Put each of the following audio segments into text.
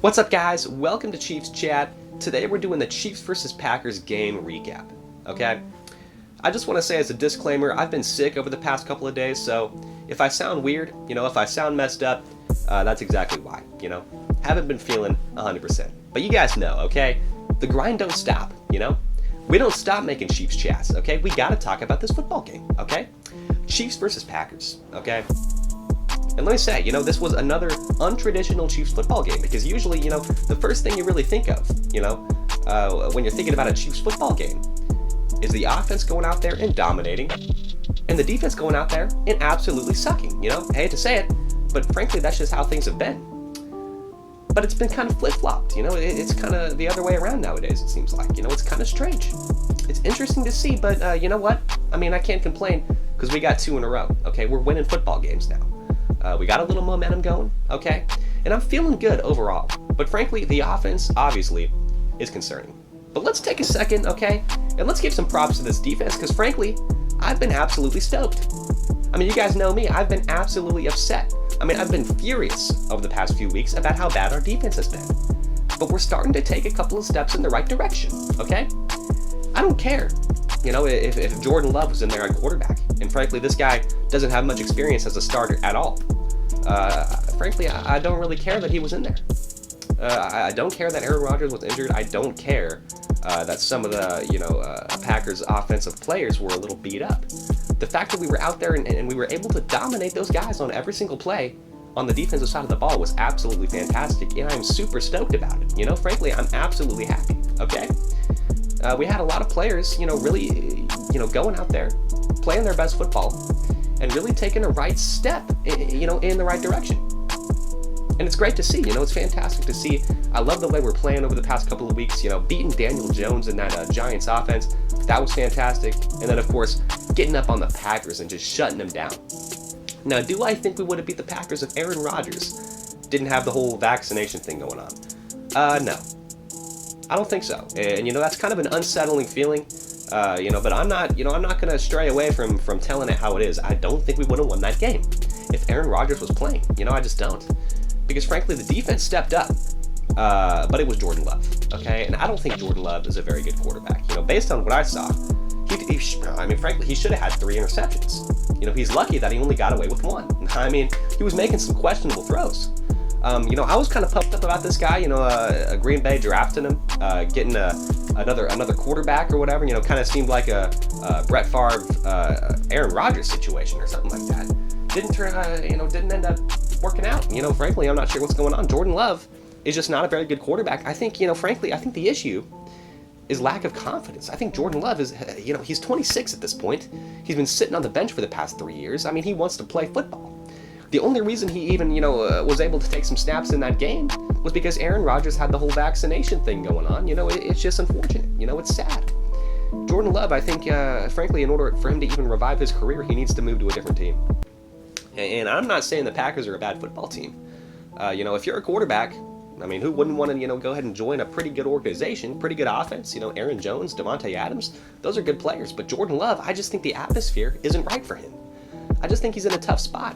What's up, guys? Welcome to Chiefs Chat. Today we're doing the Chiefs versus Packers game recap, okay? I just want to say as a disclaimer, I've been sick over the past couple of days, so if I sound weird, if I sound messed up, that's exactly why, Haven't been feeling 100%. But you guys know, okay? The grind don't stop, We don't stop making Chiefs Chats, okay? We gotta talk about this football game, okay? Chiefs versus Packers, okay? And let me say, this was another untraditional Chiefs football game because usually, the first thing you really think of, when you're thinking about a Chiefs football game is the offense going out there and dominating and the defense going out there and absolutely sucking, I hate to say it, but frankly, that's just how things have been. But it's been kind of flip-flopped, it's kind of the other way around nowadays, it seems like, it's kind of strange. It's interesting to see, but you know what? I mean, I can't complain because we got 2 in a row, okay? We're winning football games now. We got a little momentum going, okay? And I'm feeling good overall. But frankly, the offense, obviously, is concerning. But let's take a second, okay? And let's give some props to this defense, because frankly, I've been absolutely stoked. I mean, you guys know me. I've been absolutely upset. I mean, I've been furious over the past few weeks about how bad our defense has been. But we're starting to take a couple of steps in the right direction, okay? I don't care, if Jordan Love was in there at quarterback. And frankly, this guy doesn't have much experience as a starter at all. Frankly, I don't really care that he was in there. I don't care that Aaron Rodgers was injured. I don't care that some of the, Packers offensive players were a little beat up. The fact that we were out there and we were able to dominate those guys on every single play on the defensive side of the ball was absolutely fantastic, and I'm super stoked about it. Frankly, I'm absolutely happy, okay? We had a lot of players, really, going out there, playing their best football, and really taking a right step, in the right direction. And it's great to see, it's fantastic to see. I love the way we're playing over the past couple of weeks, beating Daniel Jones in that Giants offense. That was fantastic. And then, of course, getting up on the Packers and just shutting them down. Now, do I think we would have beat the Packers if Aaron Rodgers didn't have the whole vaccination thing going on? No. I don't think so. And, that's kind of an unsettling feeling. But I'm not going to stray away from telling it how it is. I don't think we would have won that game if Aaron Rodgers was playing. I just don't. Because frankly, the defense stepped up, but it was Jordan Love, okay? And I don't think Jordan Love is a very good quarterback. Based on what I saw, frankly, he should have had 3 interceptions. He's lucky that he only got away with 1. I mean, he was making some questionable throws. I was kind of pumped up about this guy, Green Bay drafting him, getting another quarterback or whatever, kind of seemed like a Brett Favre, Aaron Rodgers situation or something like that. Didn't end up working out. Frankly, I'm not sure what's going on. Jordan Love is just not a very good quarterback. I think, frankly, I think the issue is lack of confidence. I think Jordan Love is, he's 26 at this point. He's been sitting on the bench for the past 3 years. I mean, he wants to play football. The only reason he even, was able to take some snaps in that game was because Aaron Rodgers had the whole vaccination thing going on. It's just unfortunate. It's sad. Jordan Love, I think, frankly, in order for him to even revive his career, he needs to move to a different team. And I'm not saying the Packers are a bad football team. If you're a quarterback, I mean, who wouldn't want to, go ahead and join a pretty good organization, pretty good offense? Aaron Jones, Devontae Adams, those are good players. But Jordan Love, I just think the atmosphere isn't right for him. I just think he's in a tough spot.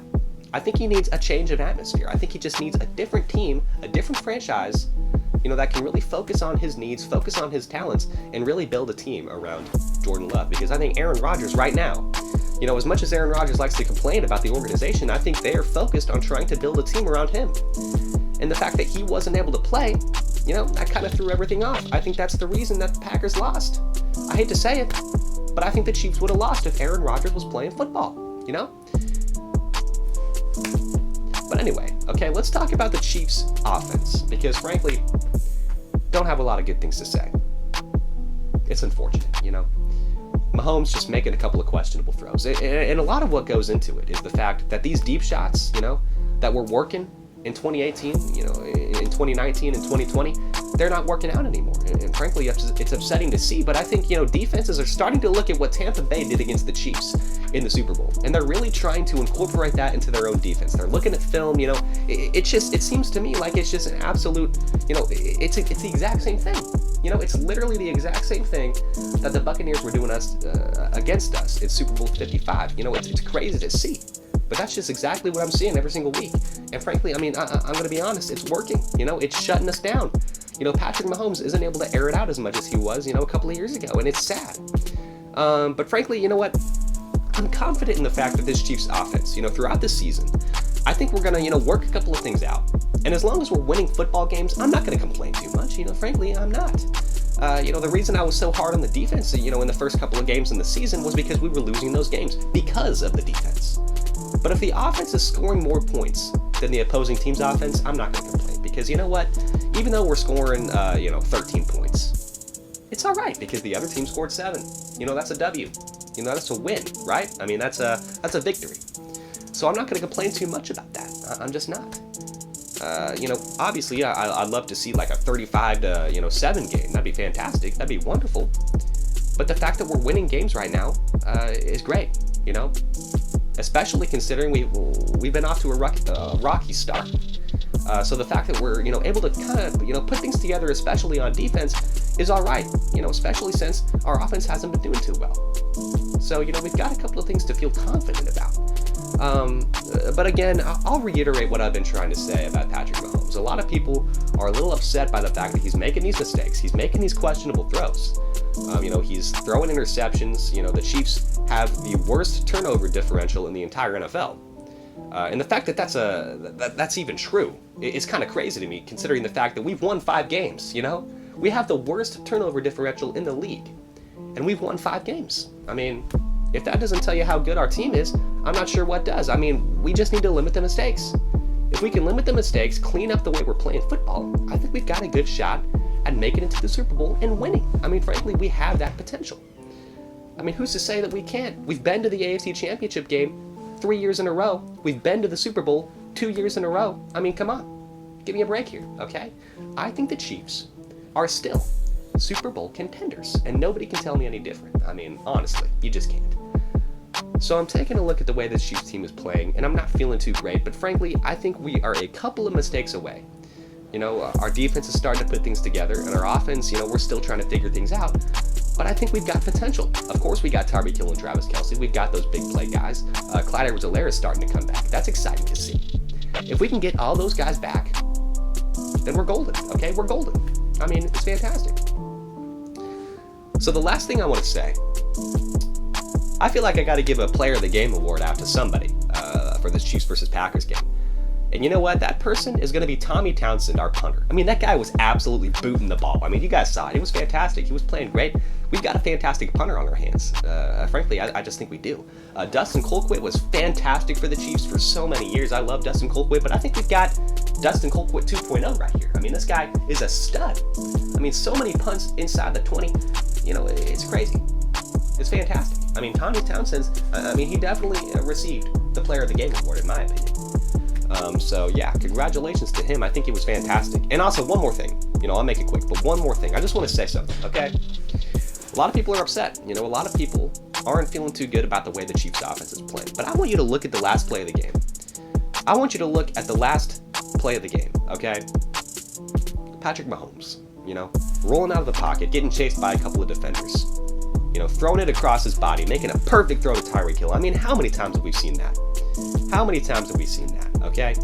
I think he needs a change of atmosphere. I think he just needs a different team, a different franchise, that can really focus on his needs, focus on his talents, and really build a team around Jordan Love. Because I think Aaron Rodgers right now, as much as Aaron Rodgers likes to complain about the organization, I think they are focused on trying to build a team around him. And the fact that he wasn't able to play, that kind of threw everything off. I think that's the reason that the Packers lost. I hate to say it, but I think the Chiefs would have lost if Aaron Rodgers was playing football, But anyway, okay, let's talk about the Chiefs' offense, because frankly, don't have a lot of good things to say. It's unfortunate, Mahomes just making a couple of questionable throws. And a lot of what goes into it is the fact that these deep shots, that were working in 2018, in 2019 and 2020, they're not working out anymore. And frankly, it's upsetting to see, but I think, defenses are starting to look at what Tampa Bay did against the Chiefs in the Super Bowl, and they're really trying to incorporate that into their own defense. They're looking at film, it seems to me like it's just an absolute, it's the exact same thing. It's literally the exact same thing that the Buccaneers were doing against us in Super Bowl 55. It's crazy to see. But that's just exactly what I'm seeing every single week. And frankly, I mean, I'm going to be honest, it's working. It's shutting us down. Patrick Mahomes isn't able to air it out as much as he was, a couple of years ago, and it's sad. But frankly, you know what? I'm confident in the fact that this Chiefs offense, throughout this season, I think we're going to, work a couple of things out. And as long as we're winning football games, I'm not going to complain too much. Frankly, I'm not. The reason I was so hard on the defense, in the first couple of games in the season was because we were losing those games because of the defense. But if the offense is scoring more points than the opposing team's offense, I'm not going to complain because you know what? Even though we're scoring, 13 points, it's all right because the other team scored 7. That's a W. That's a win, right? I mean, that's a victory. So I'm not going to complain too much about that. I'm just not. Obviously, yeah, I'd love to see like a 35-7 game. That'd be fantastic. That'd be wonderful. But the fact that we're winning games right now is great. Especially considering we've been off to a rocky start. So the fact that we're able to kind of put things together, especially on defense, is all right. Especially since our offense hasn't been doing too well. So we've got a couple of things to feel confident about. But again, I'll reiterate what I've been trying to say about Patrick Mahomes. A lot of people are a little upset by the fact that he's making these mistakes. He's making these questionable throws. He's throwing interceptions. The Chiefs have the worst turnover differential in the entire NFL. And the fact that that's even true is kind of crazy to me, considering the fact that we've won 5 games. We have the worst turnover differential in the league, and we've won 5 games. I mean, if that doesn't tell you how good our team is, I'm not sure what does. I mean, we just need to limit the mistakes. If we can limit the mistakes, clean up the way we're playing football, I think we've got a good shot at making it to the Super Bowl and winning. I mean, frankly, we have that potential. I mean, who's to say that we can't? We've been to the AFC Championship game 3 years in a row. We've been to the Super Bowl 2 years in a row. I mean, come on. Give me a break here, okay? I think the Chiefs are still Super Bowl contenders, and nobody can tell me any different. I mean, honestly, you just can't. So I'm taking a look at the way this Chiefs team is playing, and I'm not feeling too great, but frankly, I think we are a couple of mistakes away. Our defense is starting to put things together, and our offense, we're still trying to figure things out. But I think we've got potential. Of course, we got Tyreek Hill and Travis Kelce. We've got those big play guys. Clyde Edwards-Helaire is starting to come back. That's exciting to see. If we can get all those guys back, then we're golden, okay? We're golden. I mean, it's fantastic. So the last thing I want to say, I feel like I got to give a Player of the Game award out to somebody for this Chiefs versus Packers game. And you know what? That person is going to be Tommy Townsend, our punter. I mean, that guy was absolutely booting the ball. I mean, you guys saw it. He was fantastic. He was playing great. We've got a fantastic punter on our hands. Frankly, I just think we do. Dustin Colquitt was fantastic for the Chiefs for so many years. I love Dustin Colquitt, but I think we've got Dustin Colquitt 2.0 right here. I mean, this guy is a stud. I mean, so many punts inside the 20. It's crazy. It's fantastic. I mean, Tommy Townsend, he definitely received the Player of the Game award, in my opinion. So yeah, congratulations to him. I think he was fantastic. And also, one more thing. I'll make it quick, but one more thing. I just want to say something, okay? A lot of people are upset. A lot of people aren't feeling too good about the way the Chiefs offense is playing. But I want you to look at the last play of the game. I want you to look at the last play of the game, okay? Patrick Mahomes, rolling out of the pocket, getting chased by a couple of defenders. Throwing it across his body, making a perfect throw to Tyreek Hill. I mean, how many times have we seen that? How many times have we seen that, okay?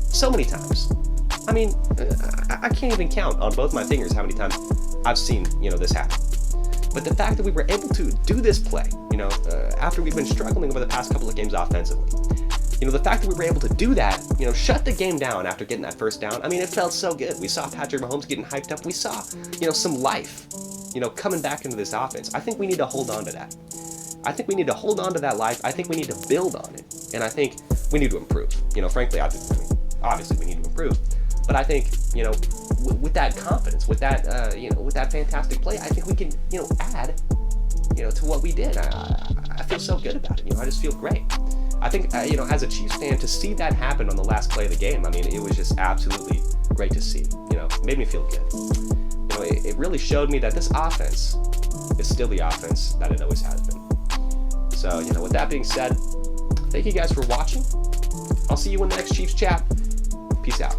So many times. I mean, I can't even count on both my fingers how many times I've seen, this happen. But the fact that we were able to do this play, after we've been struggling over the past couple of games offensively, the fact that we were able to do that, shut the game down after getting that first down, I mean, it felt so good. We saw Patrick Mahomes getting hyped up. We saw, some life, coming back into this offense. I think we need to hold on to that. I think we need to hold on to that life. I think we need to build on it. And I think we need to improve. Frankly, obviously we need to improve. But I think, with that confidence, with that, with that fantastic play, I think we can, add, to what we did. I feel so good about it. I just feel great. I think, as a Chiefs fan, to see that happen on the last play of the game, I mean, it was just absolutely great to see. It made me feel good. It really showed me that this offense is still the offense that it always has been. So, with that being said, thank you guys for watching. I'll see you in the next Chiefs chat. Peace out.